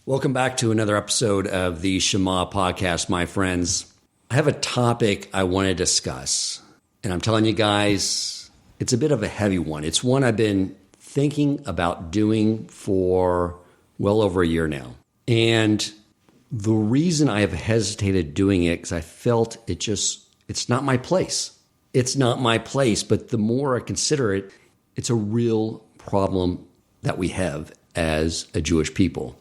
Welcome back to another episode of the Shema podcast, my friends. I have a topic I want to discuss, and I'm telling you guys, it's a bit of a heavy one. It's one I've been thinking about doing for well over a year now. And the reason I have hesitated doing it is I felt it's not my place. It's not my place, but the more I consider it, it's a real problem that we have as a Jewish people.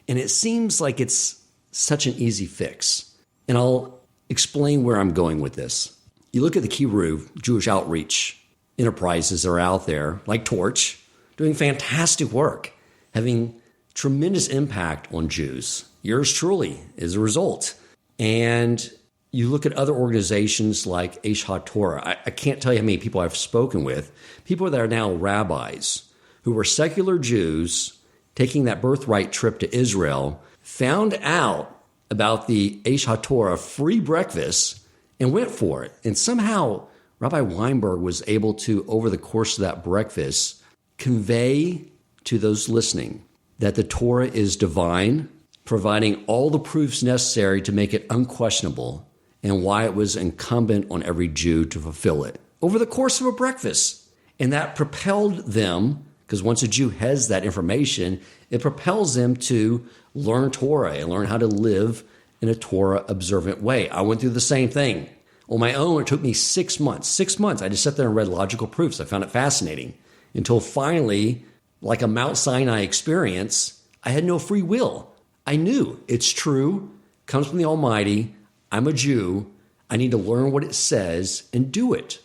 And it seems like it's such an easy fix. And I'll explain where I'm going with this. You look at the Kiruv, Jewish outreach enterprises that are out there, like Torch, doing fantastic work, having tremendous impact on Jews. Yours truly is a result. And you look at other organizations like Torah. I can't tell you how many people I've spoken with, people that are now rabbis who were secular Jews taking that birthright trip to Israel, found out about the Torah free breakfast and went for it. And somehow Rabbi Weinberg was able to, over the course of that breakfast, convey to those listening that the Torah is divine, providing all the proofs necessary to make it unquestionable, and why it was incumbent on every Jew to fulfill it over the course of a breakfast. And that propelled them, because once a Jew has that information, it propels them to learn Torah and learn how to live in a Torah observant way. I went through the same thing. On my own, it took me 6 months. 6 months. I just sat there and read logical proofs. I found it fascinating until finally, like a Mount Sinai experience, I had no free will. I knew it's true, comes from the Almighty. I'm a Jew. I need to learn what it says and do it.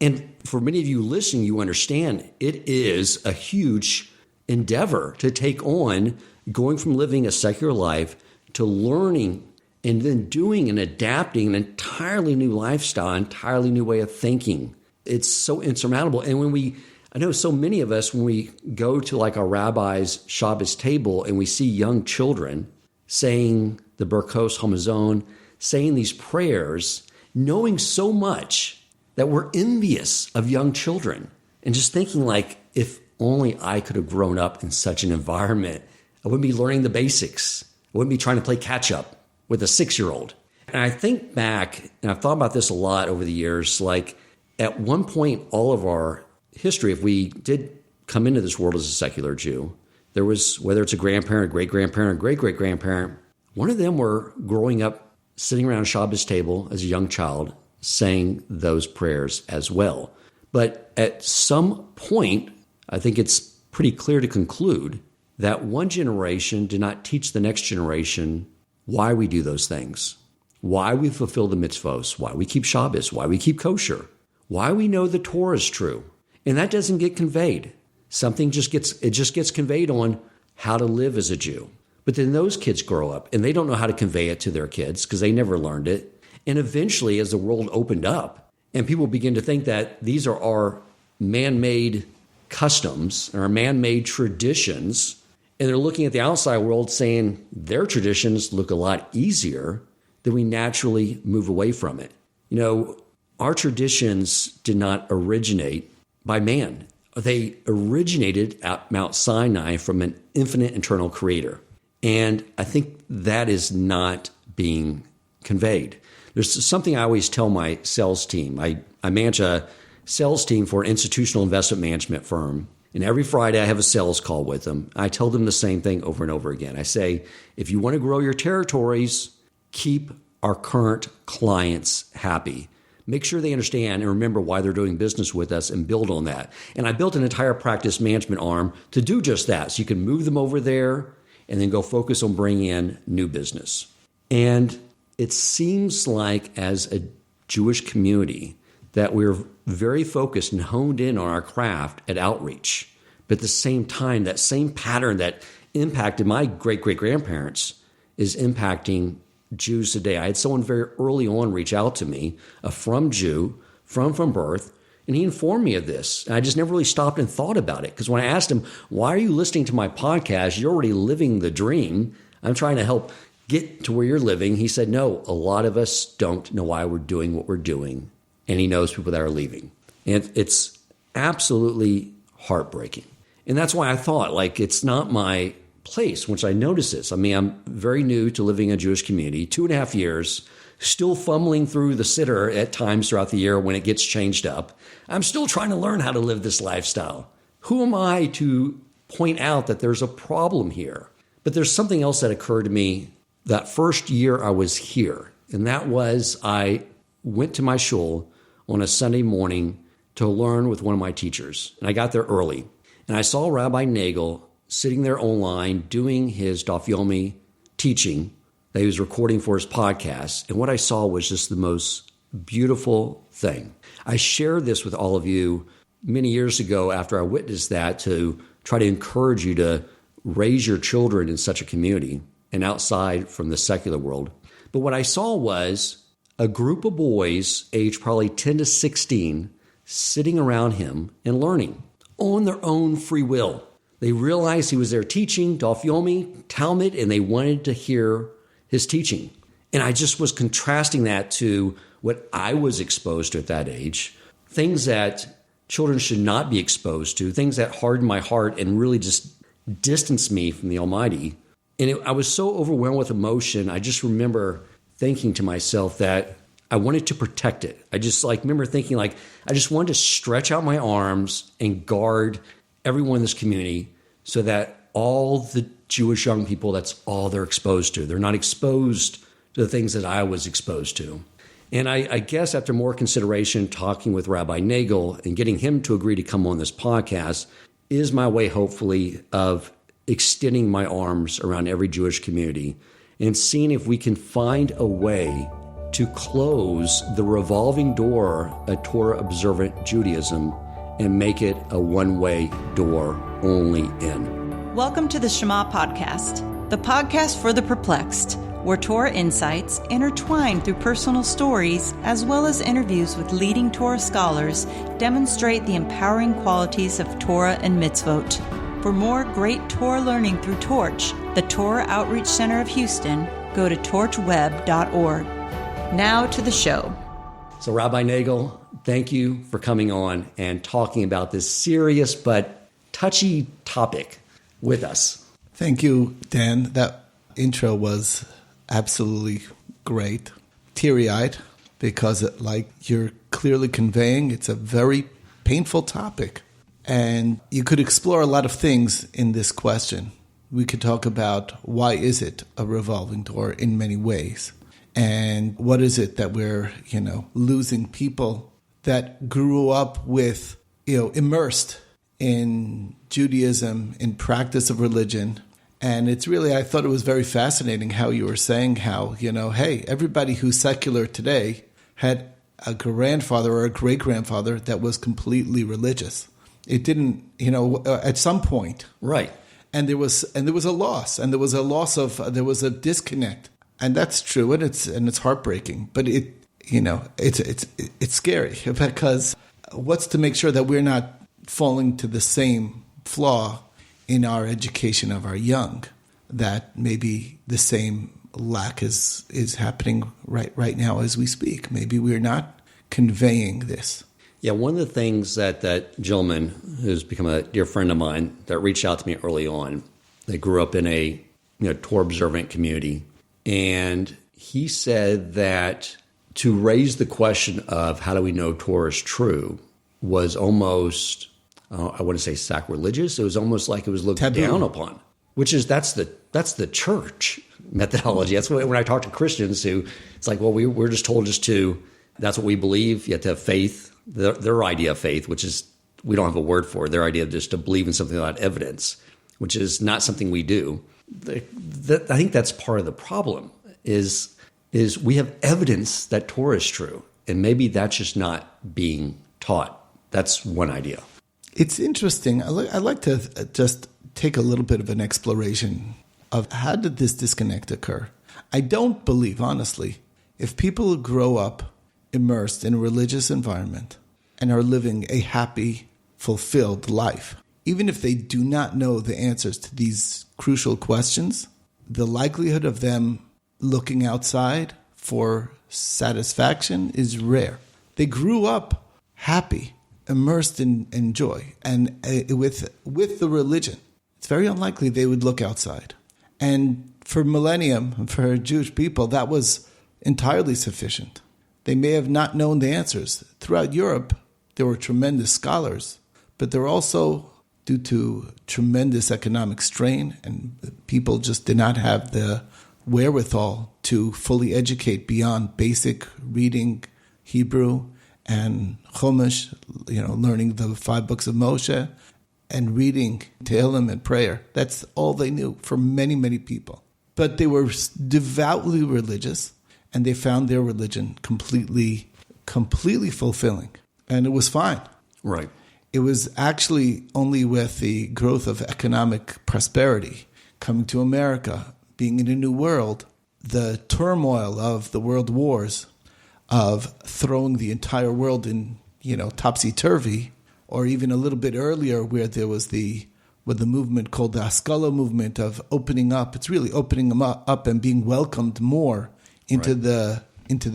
And for many of you listening, you understand it is a huge endeavor to take on going from living a secular life to learning and then doing and adapting an entirely new lifestyle, entirely new way of thinking. It's so insurmountable. And I know so many of us, when we go to like our rabbi's Shabbos table and we see young children saying the Berkos Hamazon, saying these prayers, knowing so much that we're envious of young children and just thinking like, if only I could have grown up in such an environment, I wouldn't be learning the basics. I wouldn't be trying to play catch up with a 6-year-old. And I think back, and I've thought about this a lot over the years, like at one point, all of our history, if we did come into this world as a secular Jew, there was, whether it's a grandparent, great-grandparent, great-great-grandparent, one of them were growing up, sitting around Shabbos table as a young child, saying those prayers as well. But at some point, I think it's pretty clear to conclude that one generation did not teach the next generation why we do those things, why we fulfill the mitzvos, why we keep Shabbos, why we keep kosher, why we know the Torah is true. And that doesn't get conveyed. Something just gets conveyed on how to live as a Jew. But then those kids grow up and they don't know how to convey it to their kids because they never learned it. And eventually, as the world opened up and people begin to think that these are our man-made customs, our man-made traditions, and they're looking at the outside world saying their traditions look a lot easier, then we naturally move away from it. You know, our traditions did not originate by man. They originated at Mount Sinai from an infinite eternal creator. And I think that is not being conveyed. There's something I always tell my sales team. I manage a sales team for an institutional investment management firm. And every Friday I have a sales call with them. I tell them the same thing over and over again. I say, if you want to grow your territories, keep our current clients happy. Make sure they understand and remember why they're doing business with us and build on that. And I built an entire practice management arm to do just that. So you can move them over there and then go focus on bringing in new business. And it seems like as a Jewish community that we're very focused and honed in on our craft at outreach. But at the same time, that same pattern that impacted my great-great-grandparents is impacting Jews today. I had someone very early on reach out to me, a from Jew, from birth, and he informed me of this. And I just never really stopped and thought about it. Because when I asked him, why are you listening to my podcast? You're already living the dream. I'm trying to help get to where you're living. He said, no, a lot of us don't know why we're doing what we're doing. And he knows people that are leaving. And it's absolutely heartbreaking. And that's why I thought, like, it's not my place, which I notice this. I mean, I'm very new to living in a Jewish community, 2.5 years, still fumbling through the siddur at times throughout the year when it gets changed up. I'm still trying to learn how to live this lifestyle. Who am I to point out that there's a problem here? But there's something else that occurred to me that first year I was here, and that was I went to my shul on a Sunday morning to learn with one of my teachers, and I got there early. And I saw Rabbi Nagel sitting there online doing his Daf Yomi teaching that he was recording for his podcast. And what I saw was just the most beautiful thing. I shared this with all of you many years ago after I witnessed that to try to encourage you to raise your children in such a community and outside from the secular world. But what I saw was a group of boys aged probably 10 to 16 sitting around him and learning on their own free will. They realized he was there teaching Daf Yomi, Talmud, and they wanted to hear his teaching. And I just was contrasting that to what I was exposed to at that age, things that children should not be exposed to, things that harden my heart and really just distance me from the Almighty. And I was so overwhelmed with emotion, I just remember thinking to myself that I wanted to protect it. I just remember thinking I just wanted to stretch out my arms and guard everyone in this community so that all the Jewish young people, that's all they're exposed to. They're not exposed to the things that I was exposed to. And I guess after more consideration, talking with Rabbi Nagel and getting him to agree to come on this podcast is my way, hopefully, of extending my arms around every Jewish community and seeing if we can find a way to close the revolving door of Torah Observant Judaism and make it a one-way door only in. Welcome to the Shema Podcast, the podcast for the perplexed, where Torah insights, intertwined through personal stories, as well as interviews with leading Torah scholars, demonstrate the empowering qualities of Torah and mitzvot. For more great Torah learning through Torch, the Torah Outreach Center of Houston, go to torchweb.org. Now to the show. So Rabbi Nagel, thank you for coming on and talking about this serious but touchy topic with us. Thank you, Dan. That intro was absolutely great. Teary-eyed, because like you're clearly conveying, it's a very painful topic. And you could explore a lot of things in this question. We could talk about why is it a revolving door in many ways. And what is it that we're, losing people that grew up with, immersed in Judaism, in practice of religion. And it's really, I thought it was very fascinating how you were saying how, hey, everybody who's secular today had a grandfather or a great-grandfather that was completely religious. It didn't, at some point. Right. And there was a loss, and there was a disconnect. And that's true, and it's heartbreaking. But it's scary because what's to make sure that we're not falling to the same flaw in our education of our young, that maybe the same lack is happening right now as we speak. Maybe we're not conveying this. Yeah, one of the things that gentleman who's become a dear friend of mine that reached out to me early on, they grew up in a Torah observant community. And he said that to raise the question of how do we know Torah is true was almost, I wouldn't say sacrilegious. It was almost like it was looked taboo. Down upon, which is that's the church methodology. That's when I talk to Christians who it's like, well, we're just told that's what we believe. You have to have faith, their idea of faith, which is we don't have a word for it. Their idea of just to believe in something without evidence, which is not something we do. I think that's part of the problem is we have evidence that Torah is true, and maybe that's just not being taught. That's one idea. It's interesting. I'd like to just take a little bit of an exploration of how did this disconnect occur. I don't believe, honestly, if people grow up immersed in a religious environment and are living a happy, fulfilled life, even if they do not know the answers to these crucial questions, the likelihood of them looking outside for satisfaction is rare. They grew up happy, immersed in joy, and with the religion. it's very unlikely they would look outside. And for millennium, for Jewish people, that was entirely sufficient. They may have not known the answers. Throughout Europe, there were tremendous scholars, but there were also, due to tremendous economic strain, and people just did not have the wherewithal to fully educate beyond basic reading Hebrew and Chumash, learning the 5 books of Moshe, and reading Tehillim and prayer. That's all they knew for many, many people. But they were devoutly religious, and they found their religion completely fulfilling. And it was fine. Right. It was actually only with the growth of economic prosperity, coming to America, being in a new world, the turmoil of the world wars, of throwing the entire world in, topsy-turvy, or even a little bit earlier where there was the movement called the Haskalah movement of opening up. It's really opening them up and being welcomed more into the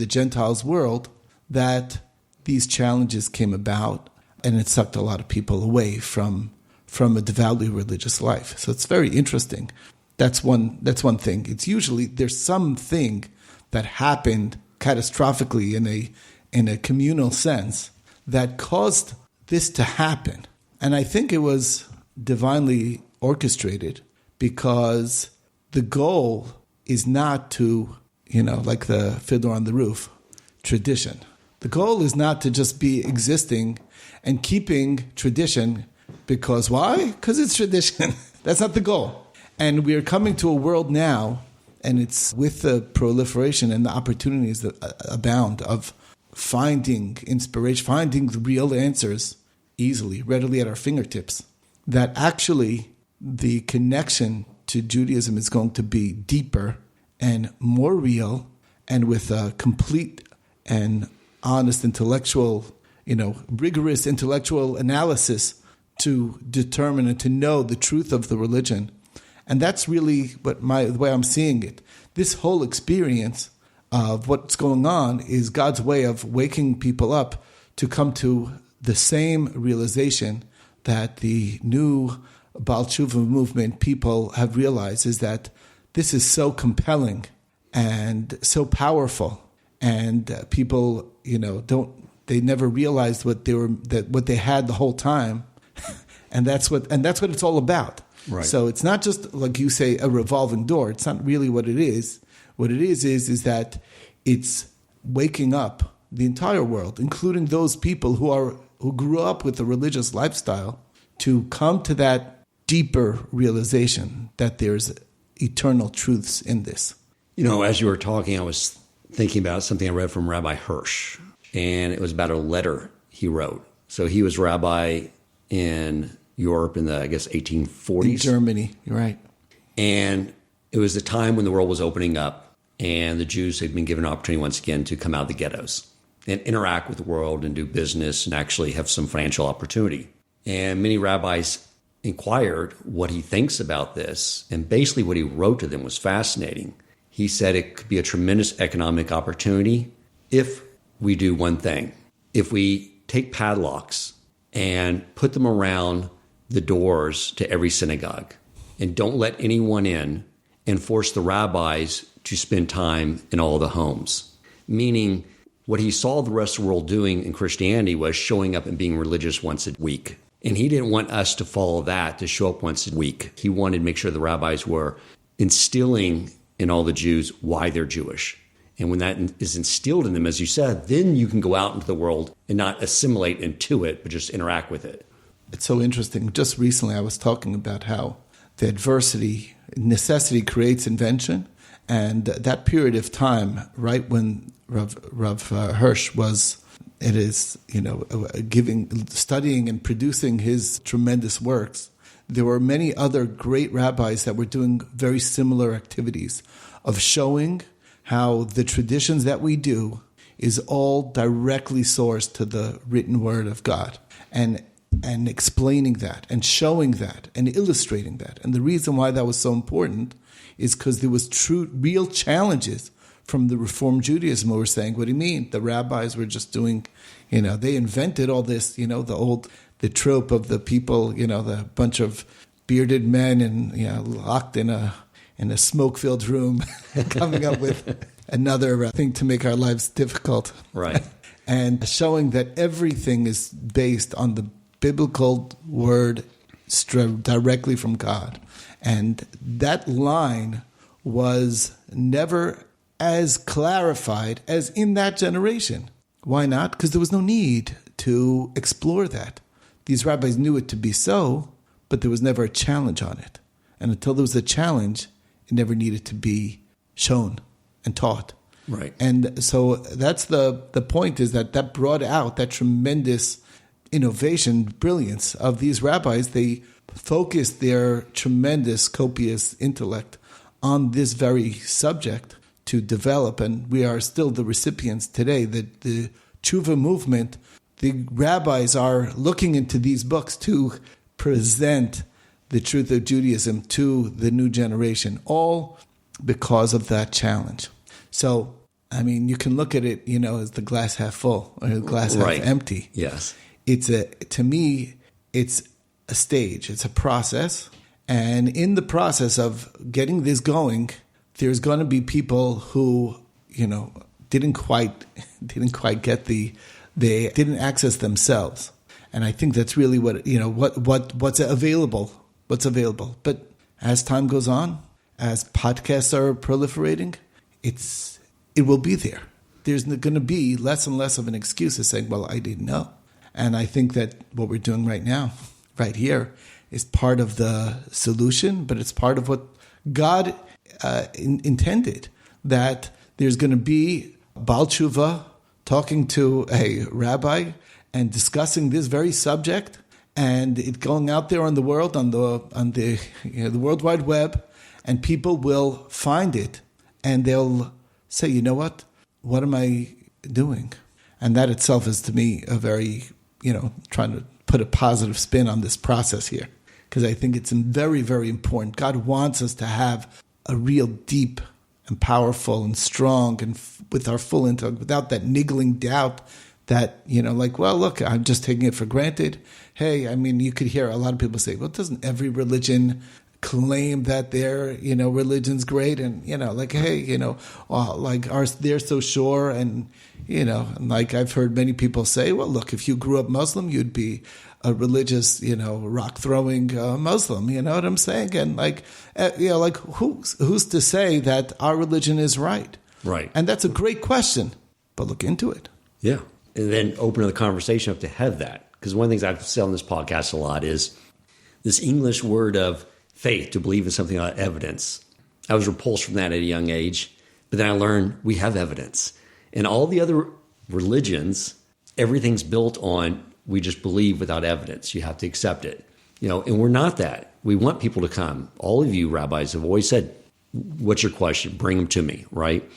Gentiles world, that these challenges came about, and it sucked a lot of people away from a devoutly religious life. So it's very interesting. That's one thing. It's usually there's something that happened catastrophically in a communal sense that caused this to happen. And I think it was divinely orchestrated, because the goal is not to, like the Fiddler on the Roof, tradition. The goal is not to just be existing and keeping tradition because why? Because it's tradition. That's not the goal. And we are coming to a world now, and it's with the proliferation and the opportunities that abound of finding inspiration, finding the real answers easily, readily at our fingertips, that actually the connection to Judaism is going to be deeper and more real, and with a complete and honest intellectual, rigorous intellectual analysis to determine and to know the truth of the religion. And that's really the way I'm seeing it. This whole experience of what's going on is God's way of waking people up to come to the same realization that the new Baal Tshuva movement people have realized, is that this is so compelling and so powerful, and people, they never realized what they had the whole time, and that's what it's all about. Right. So it's not just, like you say, a revolving door. It's not really what it is. What it is that it's waking up the entire world, including those people who grew up with a religious lifestyle, to come to that deeper realization that there's eternal truths in this. As you were talking, I was thinking about something I read from Rabbi Hirsch, and it was about a letter he wrote. So he was rabbi in Europe in the, 1840s. In Germany, you're right. And it was the time when the world was opening up, and the Jews had been given an opportunity once again to come out of the ghettos and interact with the world and do business and actually have some financial opportunity. And many rabbis inquired what he thinks about this, and basically what he wrote to them was fascinating. He said it could be a tremendous economic opportunity if we do one thing. If we take padlocks and put them around the doors to every synagogue and don't let anyone in, and force the rabbis to spend time in all the homes. Meaning, what he saw the rest of the world doing in Christianity was showing up and being religious once a week. And he didn't want us to follow that, to show up once a week. He wanted to make sure the rabbis were instilling in all the Jews why they're Jewish. And when that is instilled in them, as you said, then you can go out into the world and not assimilate into it, but just interact with it. It's so interesting. Just recently I was talking about how the necessity creates invention. And that period of time, right when Rav Hirsch was, studying and producing his tremendous works, there were many other great rabbis that were doing very similar activities of showing how the traditions that we do is all directly sourced to the written word of God, and explaining that and showing that and illustrating that. And the reason why that was so important is because there was real challenges from the Reform Judaism who were saying, what do you mean? The rabbis were just doing, they invented all this, the trope of the people, the bunch of bearded men and locked in a smoke-filled room, coming up with another thing to make our lives difficult. Right. And showing that everything is based on the biblical word directly from God. And that line was never as clarified as in that generation. Why not? Because there was no need to explore that. These rabbis knew it to be so, but there was never a challenge on it. And until there was a challenge, it never needed to be shown and taught. Right. And so that's the point, is that brought out that tremendous innovation, brilliance of these rabbis. They focused their tremendous, copious intellect on this very subject to develop, and we are still the recipients today. The Tshuva movement, the rabbis are looking into these books to present the truth of Judaism to the new generation, all because of that challenge. So, I mean, you can look at it, as the glass half full or the glass half empty. Yes. To me, it's a stage. It's a process. And in the process of getting this going, there's going to be people who, didn't quite get they didn't access themselves. And I think that's really what's available. But as time goes on, as podcasts are proliferating, it will be there. There's going to be less and less of an excuse of saying, well, I didn't know. And I think that what we're doing right now, right here, is part of the solution, but it's part of what God intended, that there's going to be Baal Tshuva talking to a rabbi and discussing this very subject, and it going out there on the world, on the World Wide Web, and people will find it, and they'll say, you know what am I doing? And that itself is, to me, a very, trying to put a positive spin on this process here, because I think it's very, very important. God wants us to have a real deep and powerful and strong and with our full intellect, without that niggling doubt that, well, look, I'm just taking it for granted. Hey, I mean, you could hear a lot of people say, well, doesn't every religion claim that their, religion's great? And, hey, they're so sure. And, and like I've heard many people say, well, look, if you grew up Muslim, you'd be a religious, rock throwing Muslim. You know what I'm saying? And who's to say that our religion is right? Right. And that's a great question, but look into it. Yeah. And then open the conversation up to have that. Because one of the things I've said on this podcast a lot is this English word of faith, to believe in something without evidence. I was repulsed from that at a young age. But then I learned we have evidence. And all the other religions, everything's built on we just believe without evidence. You have to accept it. And we're not that. We want people to come. All of you rabbis have always said, what's your question? Bring them to me, right?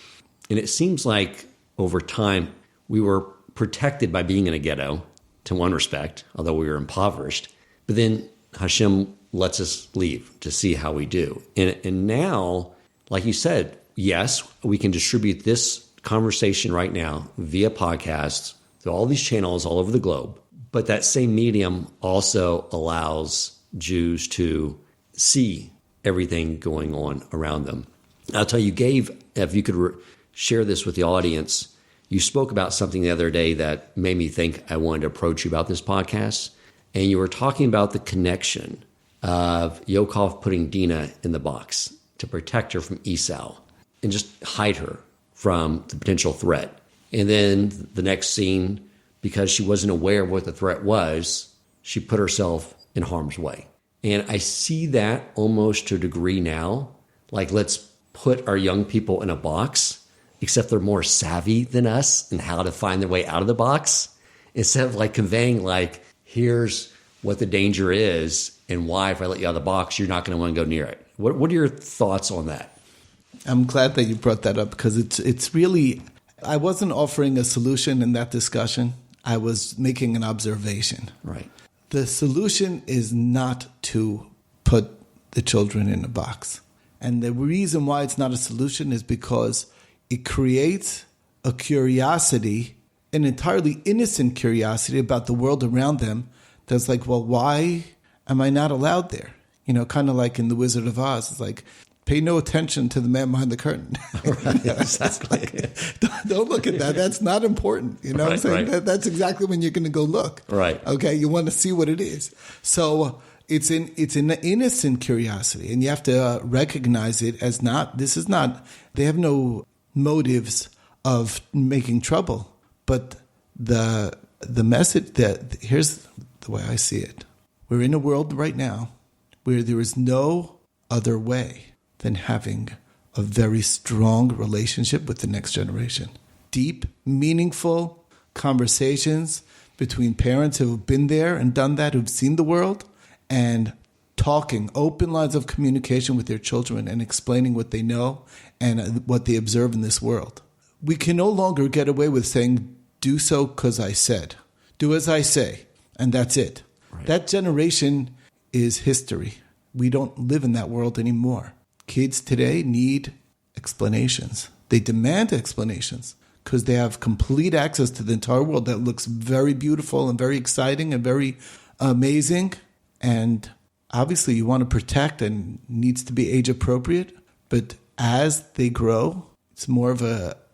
And it seems like over time we were protected by being in a ghetto to one respect, although we were impoverished. But then Hashem lets us leave to see how we do. And now, like you said, yes, we can distribute this conversation right now via podcasts to all these channels all over the globe. But that same medium also allows Jews to see everything going on around them. I'll tell you, if you could share this with the audience, you spoke about something the other day that made me think I wanted to approach you about this podcast. And you were talking about the connection of Yaakov putting Dinah in the box to protect her from Esau and just hide her from the potential threat. And then the next scene, because she wasn't aware of what the threat was, she put herself in harm's way. And I see that almost to a degree now, like let's put our young people in a box, except they're more savvy than us in how to find their way out of the box, instead of conveying here's what the danger is and why if I let you out of the box, you're not going to want to go near it. What are your thoughts on that? I'm glad that you brought that up, because it's really, I wasn't offering a solution in that discussion. I was making an observation. Right. The solution is not to put the children in a box. And the reason why it's not a solution is because it creates a curiosity, an entirely innocent curiosity about the world around them that's well, why am I not allowed there? kind of like in The Wizard of Oz. It's like, pay no attention to the man behind the curtain. Right, exactly. Don't look at that. That's not important. You know what I'm saying? Right. That's exactly when you're going to go look. Right. Okay. You want to see what it is. So it's an innocent curiosity, and you have to recognize it as they have no motives of making trouble. But the message here's the way I see it. We're in a world right now where there is no other way than having a very strong relationship with the next generation. Deep, meaningful conversations between parents who have been there and done that, who've seen the world, and talking, open lines of communication with their children and explaining what they know and what they observe in this world. We can no longer get away with saying, do so because I said. Do as I say, and that's it. Right. That generation is history. We don't live in that world anymore. Kids today need explanations. They demand explanations because they have complete access to the entire world that looks very beautiful and very exciting and very amazing. And obviously you want to protect and needs to be age appropriate. But as they grow,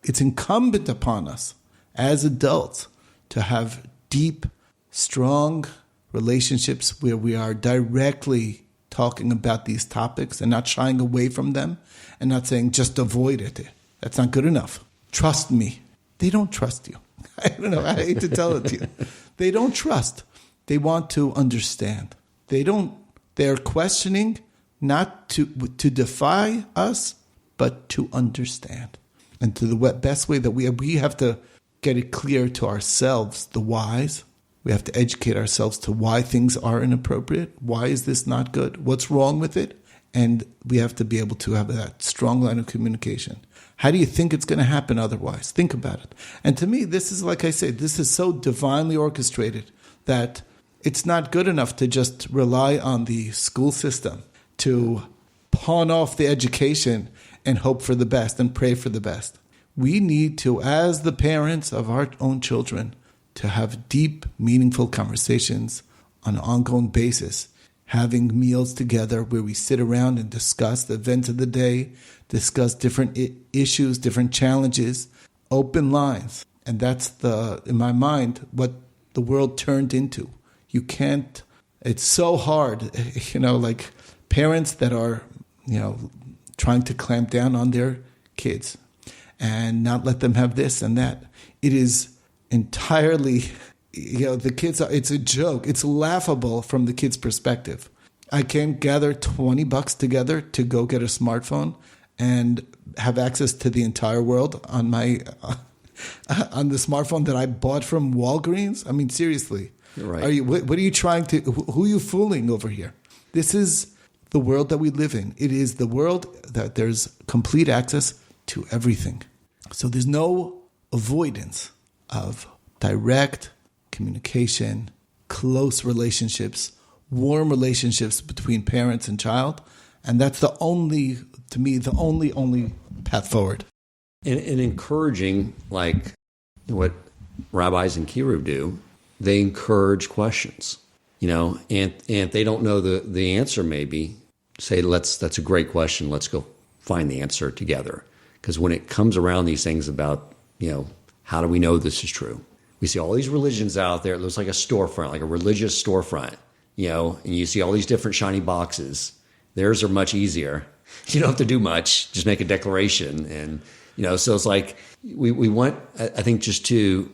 it's incumbent upon us as adults to have deep, strong relationships where we are directly talking about these topics and not shying away from them and not saying just avoid it. That's not good enough. Trust me. They don't trust you. I don't know. I hate to tell it to you. They don't trust. They want to understand. They're questioning not to defy us, but to understand. And to the best way that we have to get it clear to ourselves, the whys. We have to educate ourselves to why things are inappropriate. Why is this not good? What's wrong with it? And we have to be able to have that strong line of communication. How do you think it's going to happen otherwise? Think about it. And to me, this is, like I say, this is so divinely orchestrated that it's not good enough to just rely on the school system to pawn off the education and hope for the best and pray for the best. We need to, as the parents of our own children, to have deep, meaningful conversations on an ongoing basis, having meals together where we sit around and discuss the events of the day, discuss different issues, different challenges, open lines. And that's in my mind, what the world turned into. It's so hard, like parents that are, trying to clamp down on their kids and not let them have this and that. It is entirely, the kids it's a joke. It's laughable from the kid's perspective. I can't gather $20 together to go get a smartphone and have access to the entire world on my on the smartphone that I bought from Walgreens. I mean, seriously, right. What are you trying to? Who are you fooling over here? This is the world that we live in. It is the world that there's complete access to everything. So there's no avoidance of direct communication, close relationships, warm relationships between parents and child. And that's the only path forward. And encouraging, like what rabbis and kiruv do, they encourage questions, and if they don't know the answer, maybe say, that's a great question. Let's go find the answer together. Because when it comes around these things about, how do we know this is true? We see all these religions out there. It looks like a storefront, like a religious storefront, and you see all these different shiny boxes. Theirs are much easier. You don't have to do much. Just make a declaration. And, so it's like we want, I think, just to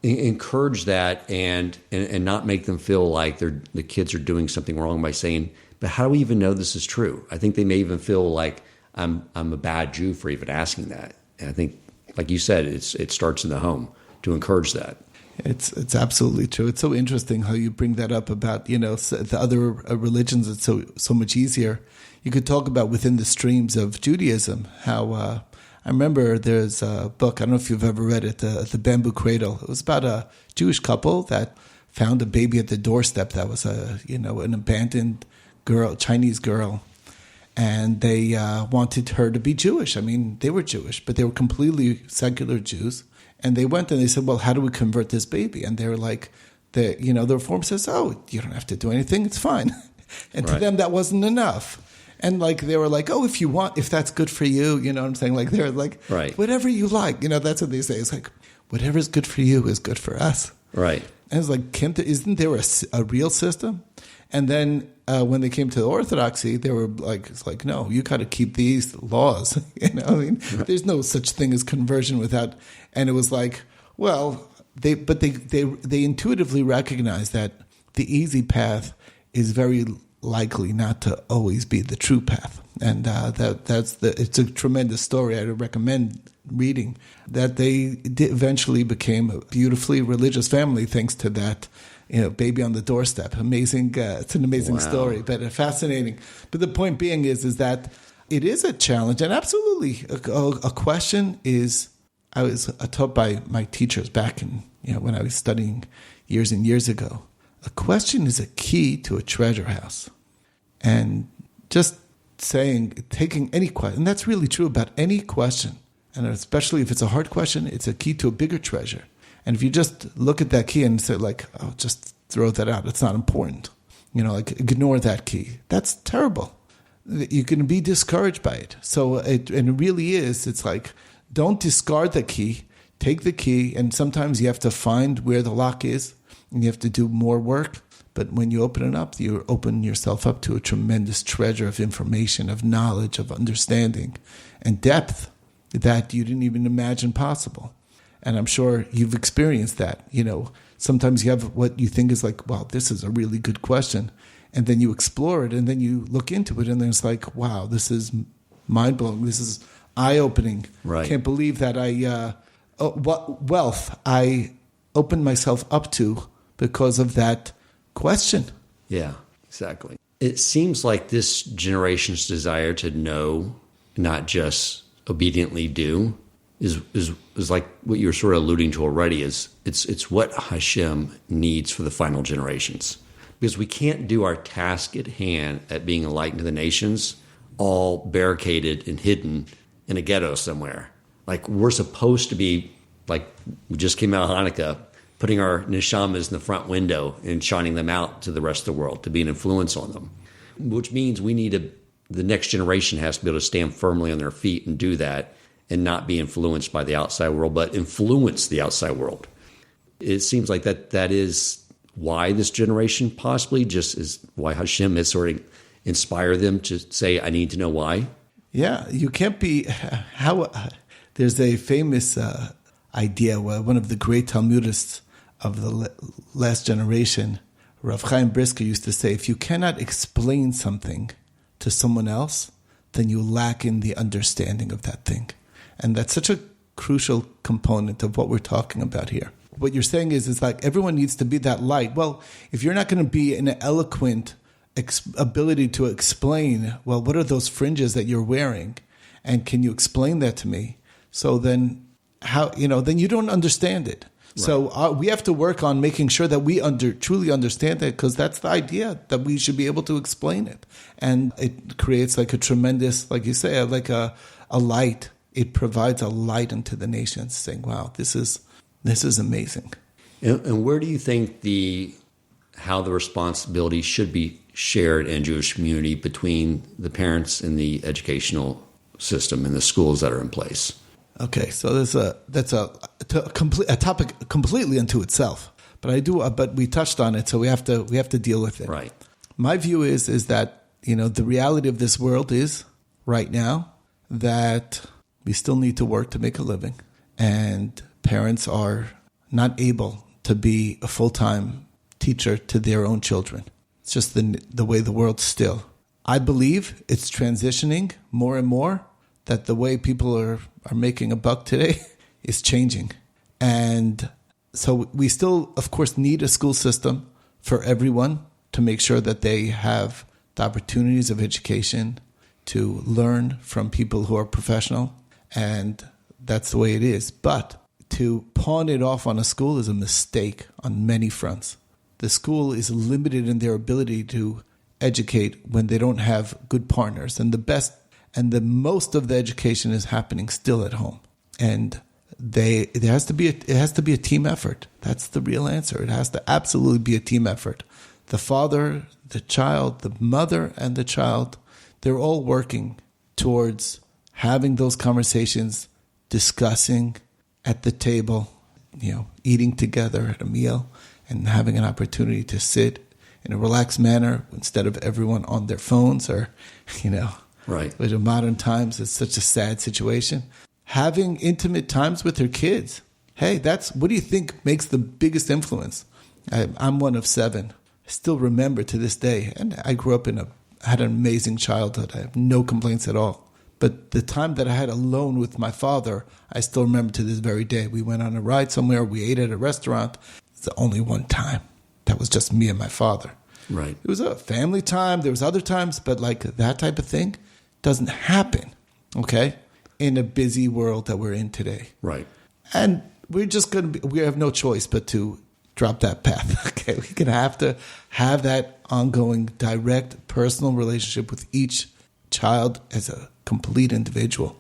encourage that and not make them feel like the kids are doing something wrong by saying, but how do we even know this is true? I think they may even feel like I'm a bad Jew for even asking that. And I think, like you said, it starts in the home to encourage that. It's absolutely true. It's so interesting how you bring that up about, the other religions. It's so much easier. You could talk about within the streams of Judaism, how I remember there's a book, I don't know if you've ever read it, The Bamboo Cradle. It was about a Jewish couple that found a baby at the doorstep that was an abandoned girl, Chinese girl. And they wanted her to be Jewish. I mean, they were Jewish, but they were completely secular Jews. And they went and they said, well, how do we convert this baby? And they were like, the Reform says, oh, you don't have to do anything. It's fine. And to Right. them, that wasn't enough. And like they were like, oh, if that's good for you, you know what I'm saying? Like they're like, Right. whatever you like, you know, that's what they say. It's like, whatever's good for you is good for us. Right. And it's like, isn't there a real system? And then when they came to the Orthodoxy, they were like, it's like, no, you got to keep these laws. You know, I mean, there's no such thing as conversion without. And it was like, well, they intuitively recognize that the easy path is very likely not to always be the true path. And it's a tremendous story. I would recommend reading that they eventually became a beautifully religious family thanks to that, you know, baby on the doorstep. Amazing. It's an amazing story, but fascinating. But the point being is that it is a challenge, and absolutely a question is. I was taught by my teachers back in, you know, when I was studying years and years ago. A question is a key to a treasure house. And just taking any question, and that's really true about any question, and especially if it's a hard question, it's a key to a bigger treasure. And if you just look at that key and say like, oh, just throw that out, it's not important, you know, like ignore that key, that's terrible. You can be discouraged by it. So it really is, it's like, don't discard the key, take the key, and sometimes you have to find where the lock is, and you have to do more work. But when you open it up, you open yourself up to a tremendous treasure of information, of knowledge, of understanding, and depth that you didn't even imagine possible. And I'm sure you've experienced that. You know, sometimes you have what you think is like, wow, this is a really good question. And then you explore it, and then you look into it, and then it's like, wow, this is mind-blowing. This is eye-opening. Right. Can't believe that what wealth I opened myself up to because of that question. Yeah, exactly. It seems like this generation's desire to know, not just obediently do, is like what you were sort of alluding to already. Is it's what Hashem needs for the final generations, because we can't do our task at hand at being a light to the nations all barricaded and hidden in a ghetto somewhere. Like we're supposed to be, like we just came out of Hanukkah, putting our neshamas in the front window and shining them out to the rest of the world to be an influence on them, which means the next generation has to be able to stand firmly on their feet and do that and not be influenced by the outside world, but influence the outside world. It seems like that is why this generation possibly just is why Hashem has sort of inspired them to say, I need to know why. Yeah, you can't be there's a famous idea where one of the great Talmudists of the last generation, Rav Chaim Brisker, used to say, if you cannot explain something to someone else, then you lack in the understanding of that thing. And that's such a crucial component of what we're talking about here. What you're saying is like everyone needs to be that light. Well, if you're not going to be an eloquent ability to explain, well, what are those fringes that you're wearing? And can you explain that to me? So then then you don't understand it. Right. So we have to work on making sure that we truly understand it, because that's the idea, that we should be able to explain it. And it creates like a tremendous, like you say, like a light. It provides a light into the nations, saying, wow, this is amazing. And where do you think how the responsibility should be shared in Jewish community between the parents and the educational system and the schools that are in place? Okay, so that's a topic completely unto itself. But we touched on it, so we have to deal with it. Right. My view is that the reality of this world is right now that we still need to work to make a living, and parents are not able to be a full-time teacher to their own children. It's just the way the world's still. I believe it's transitioning more and more, that the way people are making a buck today is changing. And so we still, of course, need a school system for everyone to make sure that they have the opportunities of education to learn from people who are professional. And that's the way it is. But to pawn it off on a school is a mistake on many fronts. The school is limited in their ability to educate when they don't have good partners. And the most of the education is happening still at home. And it has to be a team effort. That's the real answer. It has to absolutely be a team effort. the father, the child, the mother, and the child, they're all working towards having those conversations, discussing at the table, eating together at a meal, and having an opportunity to sit in a relaxed manner instead of everyone on their phones or, Right. But in modern times, it's such a sad situation. Having intimate times with their kids. Hey, what do you think makes the biggest influence? I'm one of 7. I still remember to this day, and I grew up had an amazing childhood. I have no complaints at all. But the time that I had alone with my father, I still remember to this very day. We went on a ride somewhere. We ate at a restaurant. It's the only one time. That was just me and my father. Right. It was a family time. There was other times, but like that type of thing doesn't happen, okay, in a busy world that we're in today. Right. And we have no choice but to drop that path, okay? We're going to have to have that ongoing, direct, personal relationship with each child as a complete individual.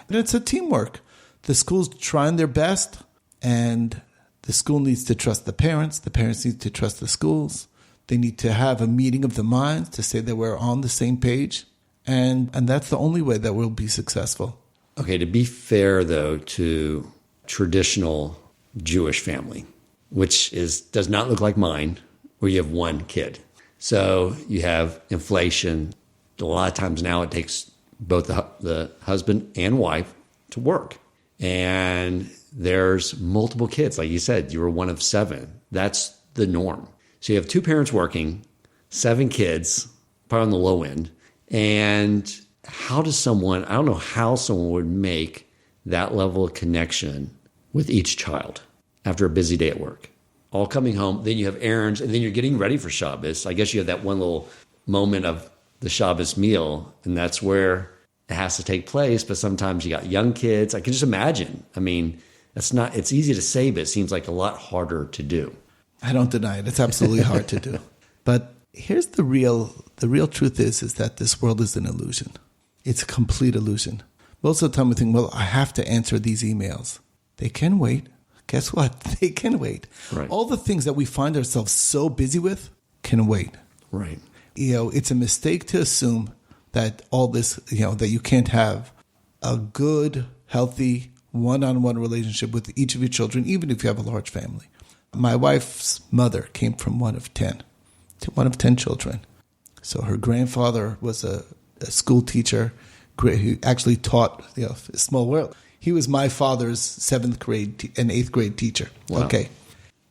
And it's a teamwork. The school's trying their best, and the school needs to trust the parents need to trust the schools. They need to have a meeting of the minds to say that we're on the same page. And that's the only way that we'll be successful. Okay, to be fair, though, to traditional Jewish family, which does not look like mine, where you have one kid. So you have inflation. A lot of times now it takes both the husband and wife to work. And there's multiple kids. Like you said, you were one of 7. That's the norm. So you have 2 parents working, 7 kids, probably on the low end. And I don't know how someone would make that level of connection with each child after a busy day at work. All coming home, then you have errands, and then you're getting ready for Shabbos. I guess you have that one little moment of the Shabbos meal, and that's where it has to take place. But sometimes you got young kids. I can just imagine. I mean, it's easy to say, but it seems like a lot harder to do. I don't deny it. It's absolutely hard to do. But here's the real truth is that this world is an illusion. It's a complete illusion. Most of the time we think, well, I have to answer these emails. They can wait. Guess what? They can wait. Right. All the things that we find ourselves so busy with can wait. Right. It's a mistake to assume that all this, that you can't have a good, healthy, one-on-one relationship with each of your children, even if you have a large family. My wife's mother came from one of 10 children. So her grandfather was a school teacher who actually taught a small world. He was my father's 7th grade and 8th grade teacher. Wow. Okay.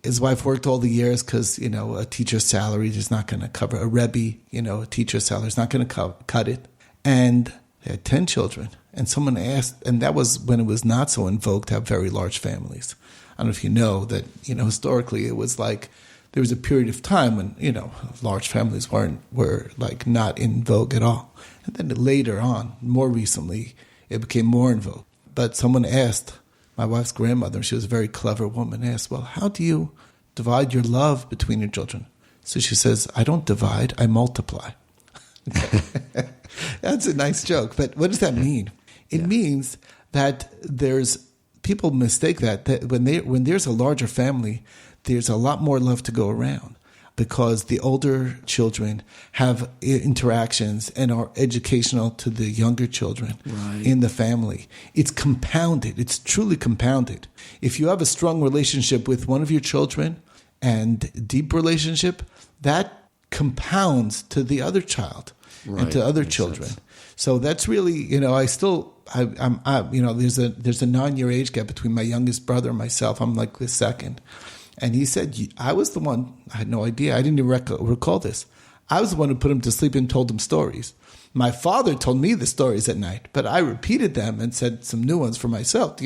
His wife worked all the years because, a teacher's salary is not going to cover a Rebbe, a teacher's salary is not going to cut it. And they had 10 children. And someone asked, and that was when it was not so in vogue to have very large families. I don't know if you know that, historically it was like there was a period of time when, large families were like not in vogue at all. And then later on, more recently, it became more in vogue. But someone asked, my wife's grandmother, she was a very clever woman, asked, well, how do you divide your love between your children? So she says, I don't divide, I multiply. That's a nice joke. But what does that mean? It means that people mistake that when there's a larger family, there's a lot more love to go around because the older children have interactions and are educational to the younger children in the family. It's compounded. It's truly compounded. If you have a strong relationship with one of your children and deep relationship, that compounds to the other child and to other children. Sense. So that's really, there's a 9-year age gap between my youngest brother and myself. I'm like the second. And he said, I was the one, I had no idea. I didn't even recall this. I was the one who put him to sleep and told him stories. My father told me the stories at night, but I repeated them and said some new ones for myself,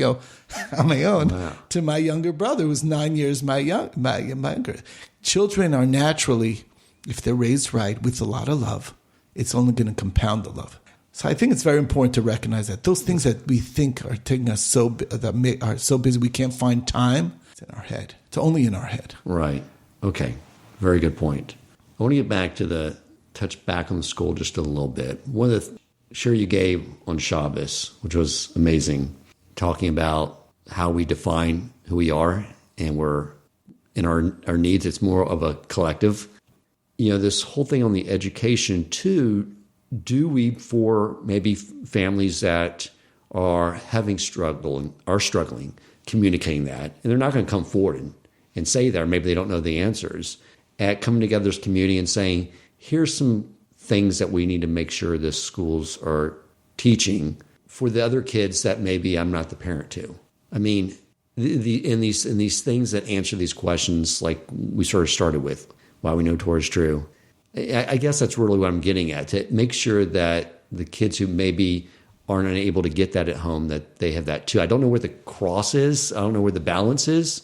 on my own, to my younger brother, who was 9 years my younger. Children are naturally, if they're raised right, with a lot of love, it's only going to compound the love. So I think it's very important to recognize that those things that we think are taking us are so busy we can't find time, it's in our head. It's only in our head. Right. Okay. Very good point. I want to get back to touch back on the school just a little bit. One of the share you gave on Shabbos, which was amazing, talking about how we define who we are and we're in our needs. It's more of a collective. this whole thing on the education too, do we, for maybe families that are struggling communicating that, and they're not going to come forward and say that, or maybe they don't know the answers, at coming together as a community and saying, here's some things that we need to make sure the schools are teaching for the other kids that maybe I'm not the parent to. I mean, in these things that answer these questions, like we sort of started with, why we know Torah is true. I guess that's really what I'm getting at, to make sure that the kids who maybe aren't able to get that at home, that they have that too. I don't know where the cross is. I don't know where the balance is.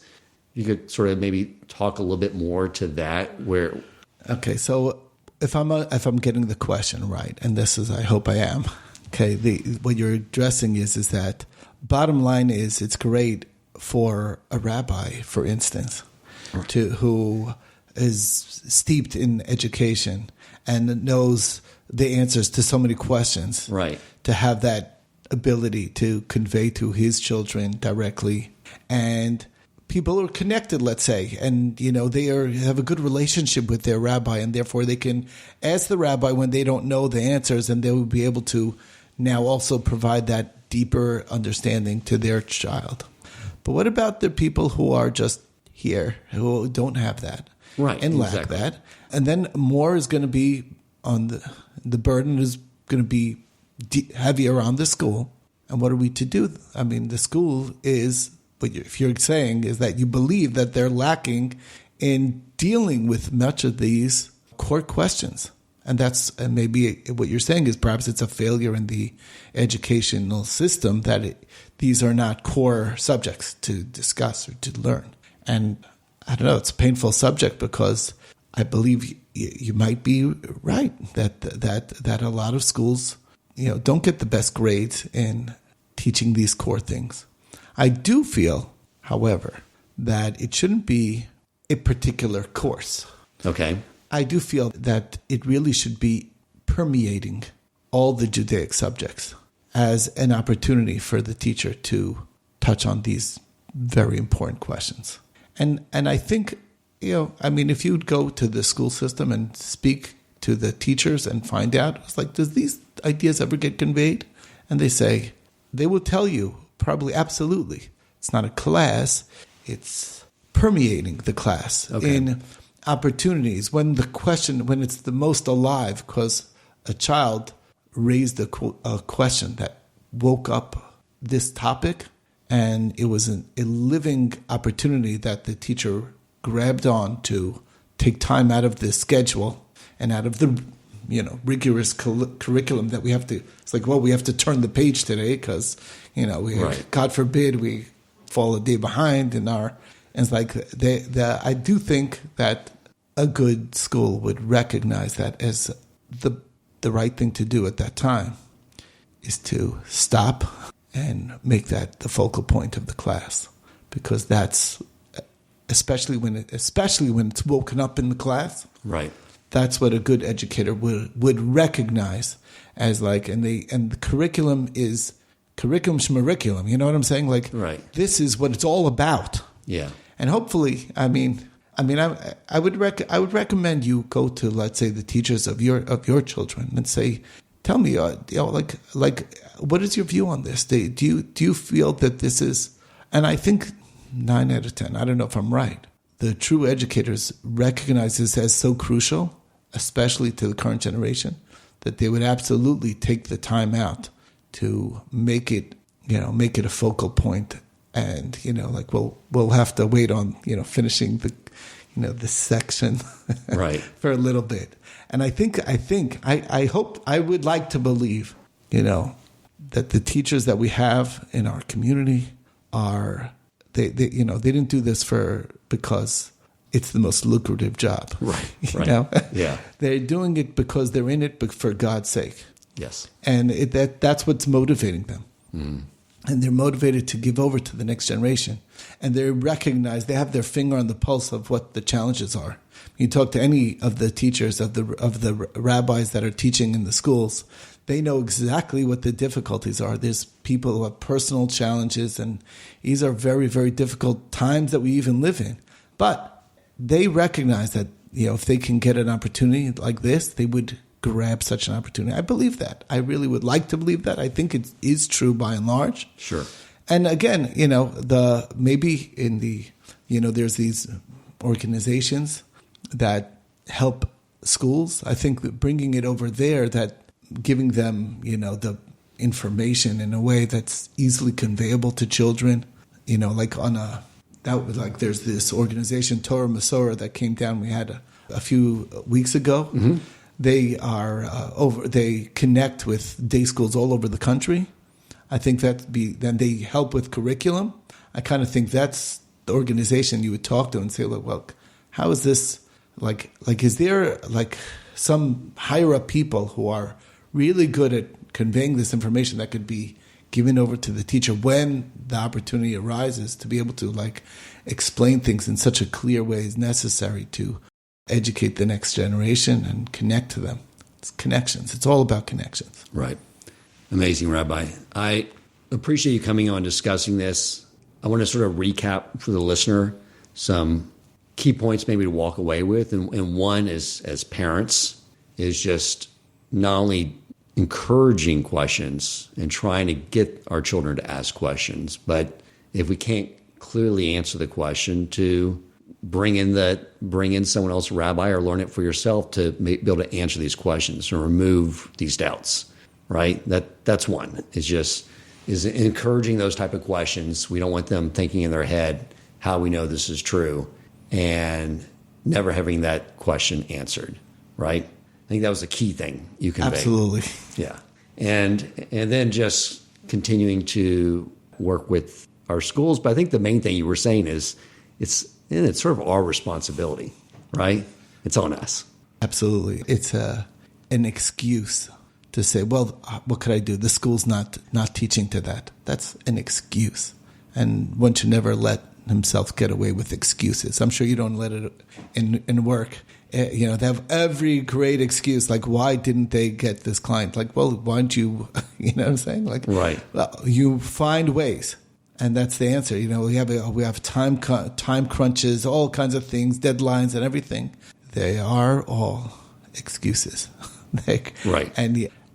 You could sort of maybe talk a little bit more to that. Where, okay, so if I'm getting the question right, and this is, I hope I am. Okay, what you're addressing is that bottom line is, it's great for a rabbi, for instance, who is steeped in education and knows the answers to so many questions, right, to have that ability to convey to his children directly. And people are connected, let's say, and they have a good relationship with their rabbi, and therefore they can ask the rabbi when they don't know the answers, and they will be able to now also provide that deeper understanding to their child. But what about the people who are just here, who don't have that, right, and lack exactly. that? And then more is going to be on the burden is going to be heavier on the school. And what are we to do? I mean, the school is, what if you're saying is that you believe that they're lacking in dealing with much of these core questions. And maybe what you're saying is perhaps it's a failure in the educational system that these are not core subjects to discuss or to learn. And I don't know, it's a painful subject, because I believe you might be right that a lot of schools, don't get the best grades in teaching these core things. I do feel, however, that it shouldn't be a particular course. Okay. I do feel that it really should be permeating all the Judaic subjects as an opportunity for the teacher to touch on these very important questions. And I think, if you'd go to the school system and speak to the teachers and find out, it's like, does these ideas ever get conveyed? And they will tell you probably absolutely. It's not a class, it's permeating the class in opportunities when it's the most alive, because a child raised a question that woke up this topic, and it was a living opportunity that the teacher grabbed on to take time out of the schedule and out of the rigorous curriculum that we have to. It's like, well, we have to turn the page today because right. God forbid we fall a day behind in our. And it's like I do think that a good school would recognize that as the right thing to do at that time is to stop and make that the focal point of the class, because that's especially when it's woken up in the class. Right. That's what a good educator would recognize as and the curriculum is curriculum schmurriculum. You know what I'm saying? Right. This is what it's all about. Yeah. And hopefully, I would recommend you go to, let's say, the teachers of your children and say, tell me, what is your view on this? Do you feel that this is? And I think 9 out of 10. I don't know if I'm right. The true educators recognize this as so crucial, especially to the current generation, that they would absolutely take the time out to make it a focal point. And we'll have to wait on finishing this section right. for a little bit. And I hope, I would like to believe that the teachers that we have in our community are they didn't do this because it's the most lucrative job. Right. Yeah. They're doing it because they're in it for God's sake. Yes. And that's what's motivating them. Mm. And they're motivated to give over to the next generation. And they recognize, they have their finger on the pulse of what the challenges are. You talk to any of the teachers, of the rabbis that are teaching in the schools, they know exactly what the difficulties are. There's people who have personal challenges, and these are very, very difficult times that we even live in. But they recognize that if they can get an opportunity like this, they would grab such an opportunity. I believe that. I really would like to believe that. I think it is true by and large. Sure. And again, there's these organizations that help schools. I think that bringing it over there, that giving them, the information in a way that's easily conveyable to children, there's this organization, Torah Observant, that came down. We had a few weeks ago. Mm-hmm. They are they connect with day schools all over the country. I think then they help with curriculum. I kind of think that's the organization you would talk to and say, look, well, how is this, is there some higher up people who are really good at conveying this information that could be given over to the teacher when the opportunity arises to be able to explain things in such a clear way as necessary to educate the next generation and connect to them. It's connections. It's all about connections. Right. Amazing, Rabbi. I appreciate you coming on discussing this. I want to sort of recap for the listener some key points maybe to walk away with. And one is, as parents, is just not only encouraging questions and trying to get our children to ask questions, but if we can't clearly answer the question, to bring in someone else, a rabbi, or learn it for yourself to be able to answer these questions and remove these doubts. Right? That's one. Is encouraging those type of questions. We don't want them thinking in their head how we know this is true and never having that question answered. Right? I think that was a key thing you conveyed. Absolutely. Yeah. And then just continuing to work with our schools. But I think the main thing you were saying is it's sort of our responsibility, right? It's on us. Absolutely. It's an excuse to say, well, what could I do? The school's not teaching to that. That's an excuse. And one should never let himself get away with excuses. I'm sure you don't let it in work. They have every great excuse, why didn't they get this client? Well, why don't you, you know what I'm saying? Right. Well, you find ways. And that's the answer. We have time crunches, all kinds of things, deadlines and everything. They are all excuses. Right.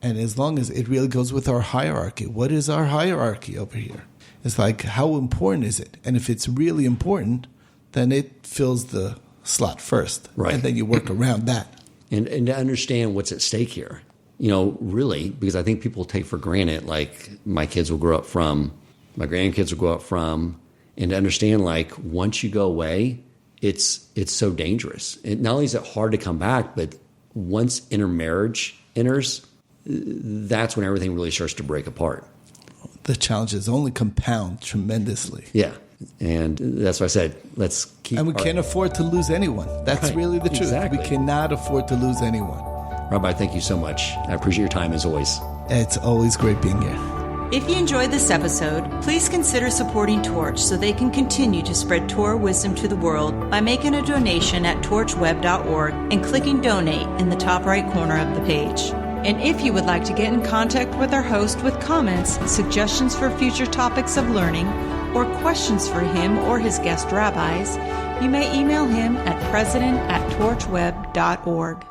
And as long as it really goes with our hierarchy, what is our hierarchy over here? It's how important is it? And if it's really important, then it fills the slot first. Right. And then you work around that. And to understand what's at stake here, really, because I think people take for granted, my kids will grow up from, my grandkids will grow up from, and to understand, once you go away, it's so dangerous. And not only is it hard to come back, but once intermarriage enters, that's when everything really starts to break apart. The challenges only compound tremendously. Yeah. And that's why I said, let's keep. And we can't afford to lose anyone. That's right. Really the truth. Exactly. We cannot afford to lose anyone. Rabbi, thank you so much. I appreciate your time as always. It's always great being here. If you enjoyed this episode, please consider supporting Torch so they can continue to spread Torah wisdom to the world by making a donation at torchweb.org and clicking donate in the top right corner of the page. And if you would like to get in contact with our host with comments, suggestions for future topics of learning, or questions for him or his guest rabbis, you may email him at president@torchweb.org.